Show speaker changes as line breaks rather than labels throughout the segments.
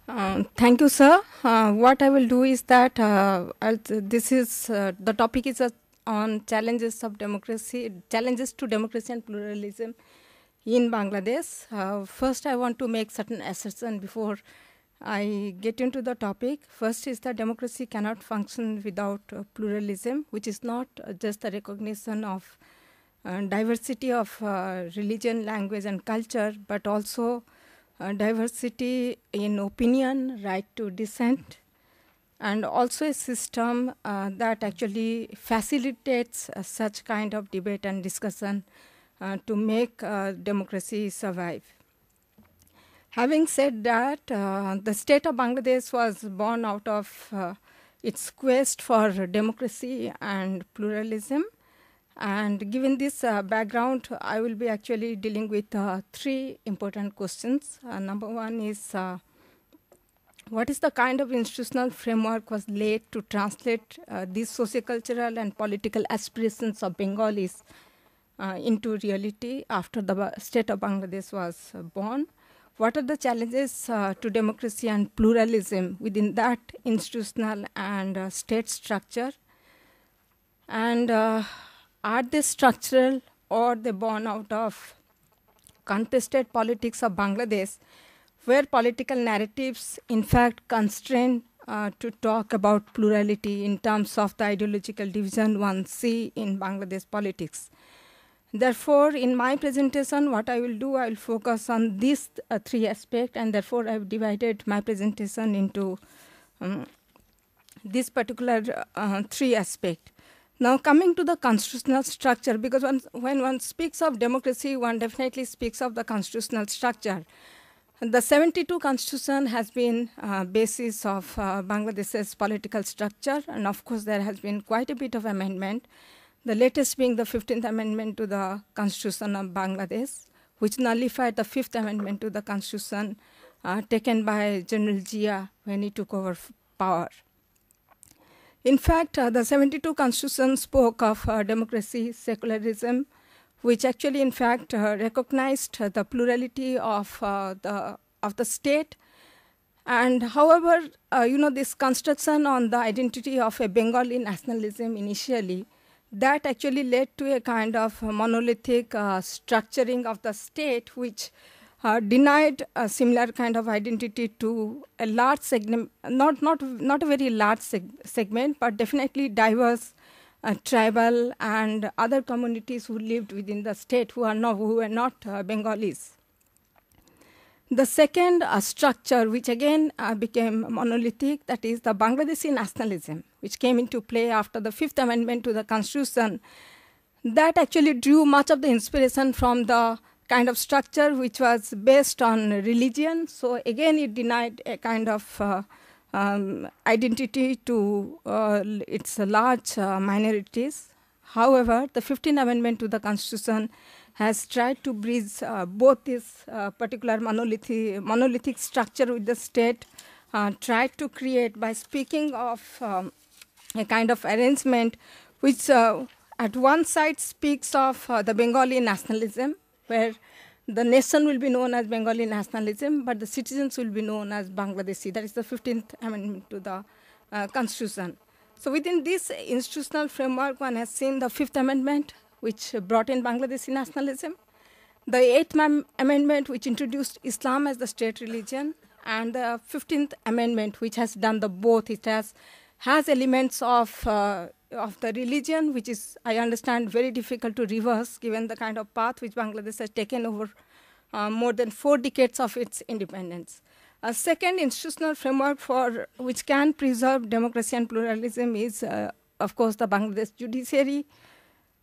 Thank you, sir. What I will do is that the topic is on challenges to democracy and pluralism in Bangladesh. First, I want to make certain assertions before I get into the topic. First is that democracy cannot function without pluralism, which is not just the recognition of diversity of religion, language, and culture, but also diversity in opinion, right to dissent, and also a system that actually facilitates such kind of debate and discussion to make democracy survive. Having said that, the state of Bangladesh was born out of its quest for democracy and pluralism. And given this background, I will be actually dealing with three important questions. Number one is, what is the kind of institutional framework was laid to translate these sociocultural and political aspirations of Bengalis into reality after the state of Bangladesh was born? What are the challenges to democracy and pluralism within that institutional and state structure? And are they structural or they born out of contested politics of Bangladesh, where political narratives in fact constrain to talk about plurality in terms of the ideological division one see in Bangladesh politics? Therefore, in my presentation, what I will do, I will focus on these three aspects, and therefore I have divided my presentation into this particular three aspects. Now, coming to the constitutional structure, because when one speaks of democracy, one definitely speaks of the constitutional structure. The 72 Constitution has been basis of Bangladesh's political structure, and of course there has been quite a bit of amendment, the latest being the 15th Amendment to the Constitution of Bangladesh, which nullified the 5th Amendment to the Constitution taken by General Zia when he took over power. In fact, the 72 Constitution spoke of democracy, secularism, which actually, in fact, recognized the plurality of the state. And however, this construction on the identity of a Bengali nationalism initially, that actually led to a kind of monolithic structuring of the state, which denied a similar kind of identity to a large segment, not a very large segment, but definitely diverse tribal and other communities who lived within the state who were not Bengalis. The second structure, which again became monolithic, that is the Bangladeshi nationalism, which came into play after the 5th Amendment to the Constitution, that actually drew much of the inspiration from the kind of structure which was based on religion. So again, it denied a kind of identity to its large minorities. However, the 15th Amendment to the Constitution has tried to bridge both this particular monolithic structure with the state, tried to create by speaking of a kind of arrangement which at one side speaks of the Bengali nationalism, where the nation will be known as Bengali nationalism, but the citizens will be known as Bangladeshi. That is the 15th Amendment to the Constitution. So within this institutional framework, one has seen the 5th Amendment, which brought in Bangladeshi nationalism, the 8th Amendment, which introduced Islam as the state religion, and the 15th Amendment, which has done the both. It has elements of the religion, which is, I understand, very difficult to reverse given the kind of path which Bangladesh has taken over more than 4 decades of its independence. A second institutional framework for which can preserve democracy and pluralism is, of course, the Bangladesh judiciary,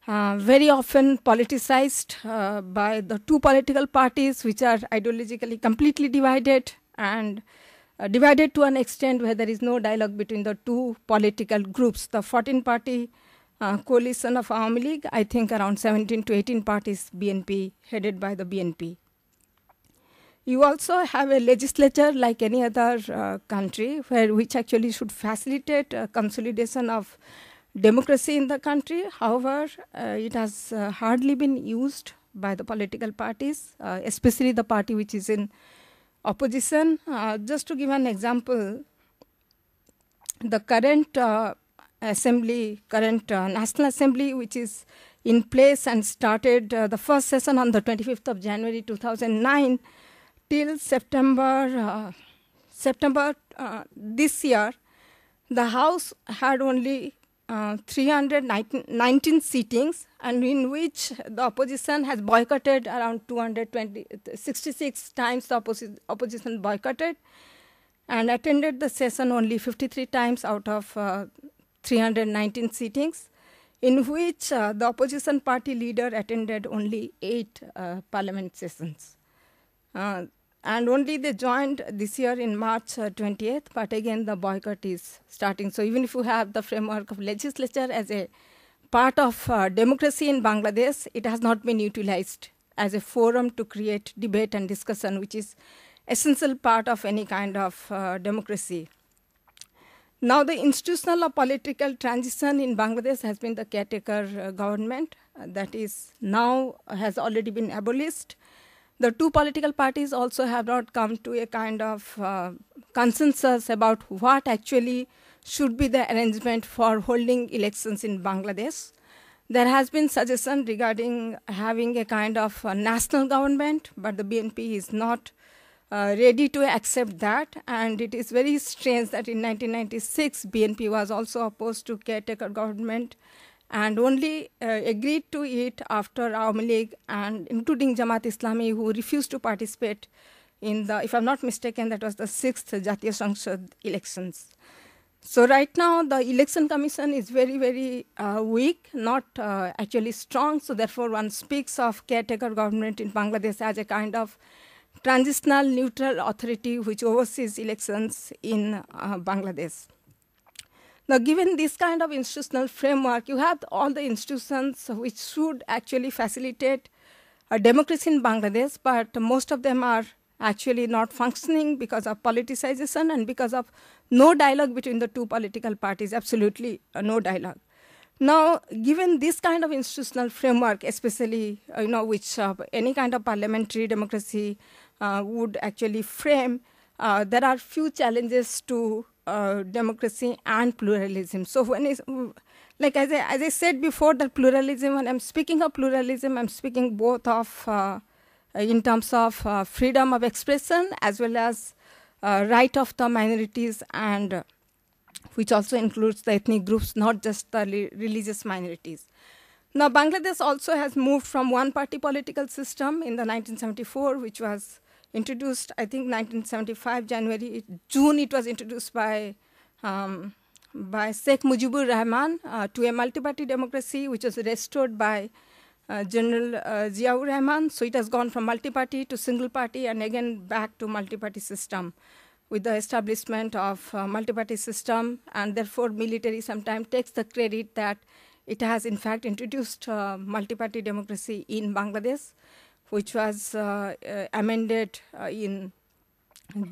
very often politicized by the two political parties which are ideologically completely divided and divided to an extent where there is no dialogue between the two political groups. The 14-party coalition of Awami League, I think around 17 to 18 parties BNP, headed by the BNP. You also have a legislature like any other country, which actually should facilitate consolidation of democracy in the country. However, it has hardly been used by the political parties, especially the party which is in opposition. Just to give an example, the current National Assembly, which is in place and started the first session on the 25th of January 2009 till September this year, the House had only 319 sittings, and in which the opposition has boycotted around 66 times the opposition boycotted, and attended the session only 53 times out of 319 sittings, in which the opposition party leader attended only 8 parliament sessions. And only they joined this year in March 20th, but again the boycott is starting. So even if you have the framework of legislature as a part of democracy in Bangladesh, it has not been utilized as a forum to create debate and discussion, which is essential part of any kind of democracy. Now the institutional or political transition in Bangladesh has been the caretaker government that is now has already been abolished. The two political parties also have not come to a kind of consensus about what actually should be the arrangement for holding elections in Bangladesh. There has been suggestion regarding having a kind of national government, but the BNP is not ready to accept that. And it is very strange that in 1996, BNP was also opposed to caretaker government and only agreed to it after Awami League and including Jamaat Islami, who refused to participate in the, if I'm not mistaken, that was the 6th Jatiya Sangsad elections. So right now, the election commission is very, very weak, not actually strong. So therefore, one speaks of caretaker government in Bangladesh as a kind of transitional neutral authority which oversees elections in Bangladesh. Now, given this kind of institutional framework, you have all the institutions which should actually facilitate democracy in Bangladesh, but most of them are actually not functioning because of politicization and because of no dialogue between the two political parties, absolutely no dialogue. Now, given this kind of institutional framework, especially which any kind of parliamentary democracy would actually frame, there are few challenges to democracy and pluralism. So when it's, like as I said before, that pluralism, when I'm speaking of pluralism, I'm speaking both of in terms of freedom of expression as well as right of the minorities, and which also includes the ethnic groups, not just the religious minorities. Now, Bangladesh also has moved from one-party political system in the 1974, which was introduced, I think, 1975, June, it was introduced by Sheikh Mujibur Rahman to a multi-party democracy, which was restored by General Ziaur Rahman. So it has gone from multi-party to single party and again back to multi-party system with the establishment of multi-party system, and therefore military sometimes takes the credit that it has in fact introduced multi-party democracy in Bangladesh, which was amended in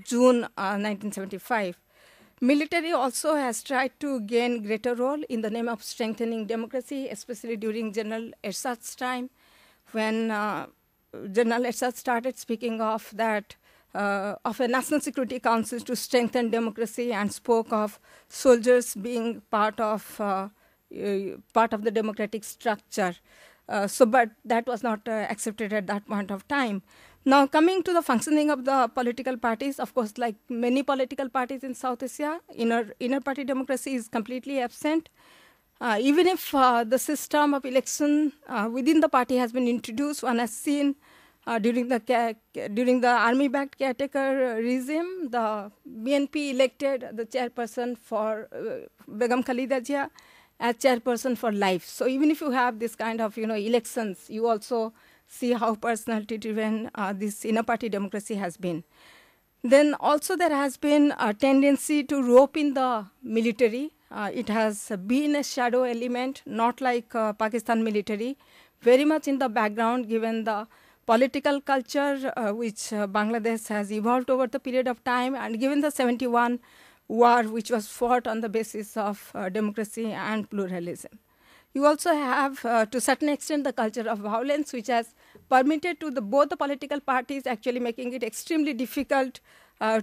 June 1975. Military also has tried to gain greater role in the name of strengthening democracy, especially during General Ershad's time, when General Ershad started speaking of that of a National Security Council to strengthen democracy, and spoke of soldiers being part of the democratic structure. But that was not accepted at that point of time. Now, coming to the functioning of the political parties, of course, like many political parties in South Asia, inner party democracy is completely absent. Even if the system of election within the party has been introduced, one has seen during the army-backed caretaker regime, the BNP elected the chairperson for Begum Khalida Zia as chairperson for life. So even if you have this kind of elections, you also see how personality-driven this inner party democracy has been. Then also there has been a tendency to rope in the military. It has been a shadow element, not like Pakistan military, very much in the background given the political culture which Bangladesh has evolved over the period of time, and given the 71 war which was fought on the basis of democracy and pluralism. you also have, to a certain extent, the culture of violence, which has permitted to both the political parties, actually making it extremely difficult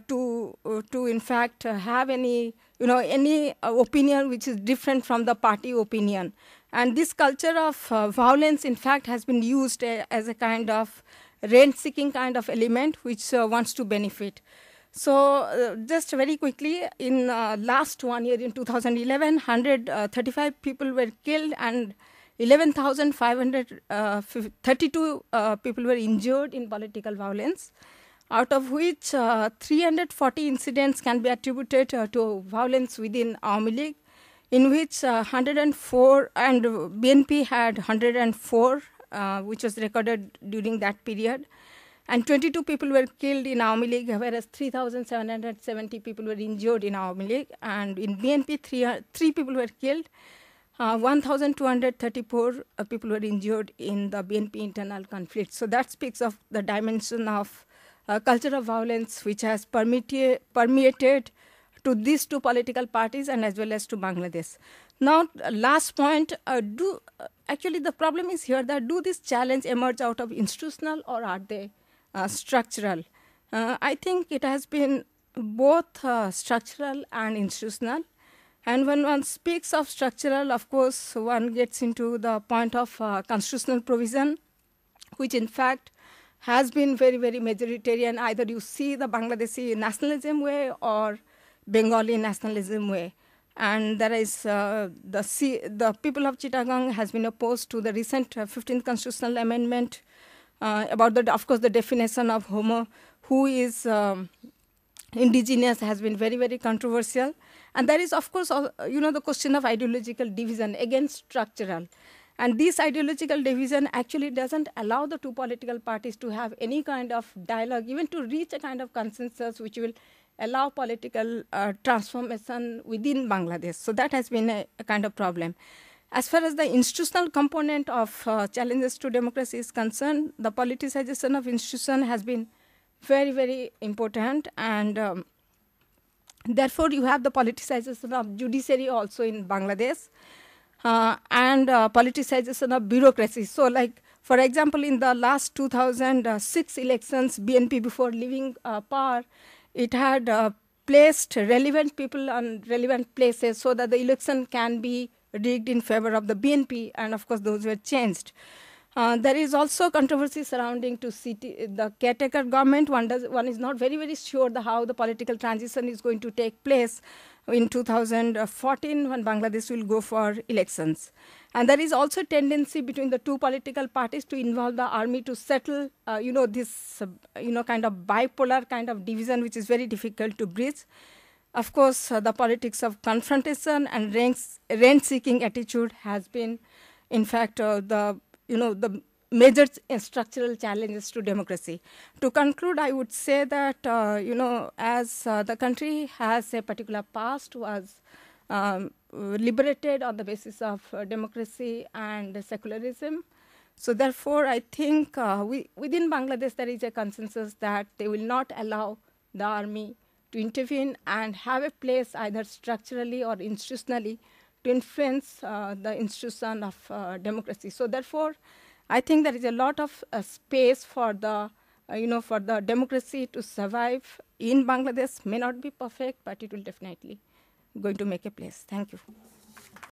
to in fact, have any, any opinion which is different from the party opinion. And this culture of violence, in fact, has been used as a kind of rent-seeking kind of element which wants to benefit. So just very quickly, in last 1 year, in 2011, 135 people were killed and 11,532 people were injured in political violence, out of which 340 incidents can be attributed to violence within Awami League, in which 104, and BNP had 104, which was recorded during that period. And 22 people were killed in Awami League, whereas 3,770 people were injured in Awami League. And in BNP, three people were killed. 1,234 people were injured in the BNP internal conflict. So that speaks of the dimension of culture of violence which has permeated to these two political parties and as well as to Bangladesh. Now, last point, actually the problem is here that do this challenge emerge out of institutional or are they structural? I think it has been both structural and institutional. And when one speaks of structural, of course, one gets into the point of constitutional provision, which in fact has been very, very majoritarian. Either you see the Bangladeshi nationalism way or Bengali nationalism way. And there is the people of Chittagong has been opposed to the recent 15th constitutional amendment about, of course, the definition of Homo, who is indigenous, has been very, very controversial. And there is, of course, the question of ideological division, against structural. And this ideological division actually doesn't allow the two political parties to have any kind of dialogue, even to reach a kind of consensus which will allow political transformation within Bangladesh. So that has been a kind of problem. As far as the institutional component of challenges to democracy is concerned, the politicization of institution has been very, very important. And therefore, you have the politicization of judiciary also in Bangladesh. And politicization of bureaucracy. So like, for example, in the last 2006 elections, BNP, before leaving power, it had placed relevant people on relevant places so that the election can be rigged in favor of the BNP, and of course those were changed. There is also controversy surrounding the caretaker government. One is not very, very sure how the political transition is going to take place in 2014 when Bangladesh will go for elections. And there is also a tendency between the two political parties to involve the army to settle, this, kind of bipolar kind of division, which is very difficult to bridge. Of course, the politics of confrontation and rent-seeking attitude has been, in fact, the major structural challenges to democracy. To conclude, I would say that, as the country has a particular past, was liberated on the basis of democracy and secularism. So therefore, I think within Bangladesh, there is a consensus that they will not allow the army to intervene and have a place either structurally or institutionally to influence the institution of democracy. So therefore, I think there is a lot of space for the, for the democracy to survive in Bangladesh. May not be perfect, but it will definitely going to make a place. Thank you.